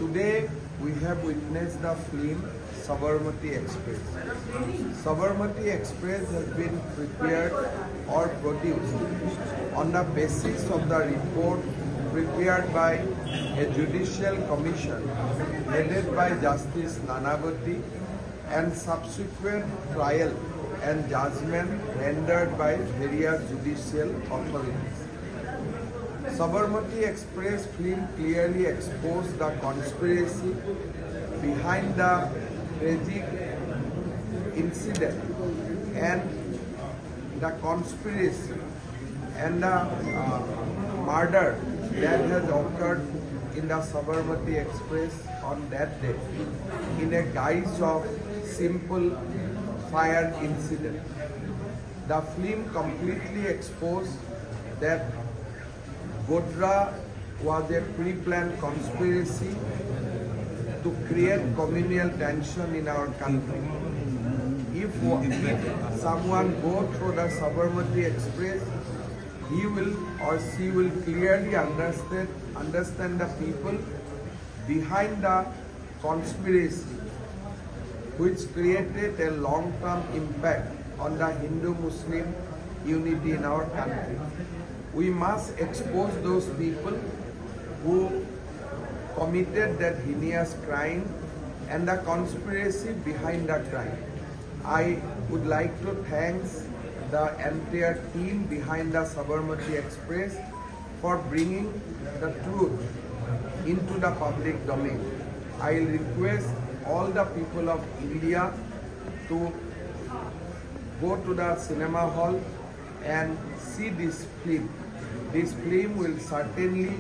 Today we have witnessed the film Sabarmati Express. Sabarmati Express has been prepared or produced on the basis of the report prepared by a judicial commission headed by Justice Nanavati and subsequent trial and judgment rendered by various judicial authorities. Sabarmati Express film clearly exposed the conspiracy behind the tragic incident and the conspiracy and the murder that has occurred in the Sabarmati Express on that day in a guise of simple fire incident. The film completely exposed that Godhra was a pre-planned conspiracy to create communal tension in our country. If someone go through the Sabarmati Express, he will or she will clearly understand the people behind the conspiracy, which created a long-term impact on the Hindu-Muslim unity in our country. We must expose those people who committed that heinous crime and the conspiracy behind the crime. I would like to thank the entire team behind the Sabarmati Express for bringing the truth into the public domain. I will request all the people of India to go to the cinema hall and see this film. This film will certainly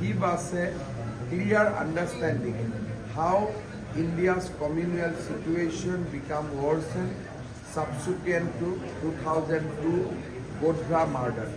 give us a clear understanding how India's communal situation became worsened subsequent to 2002 Godhra murder.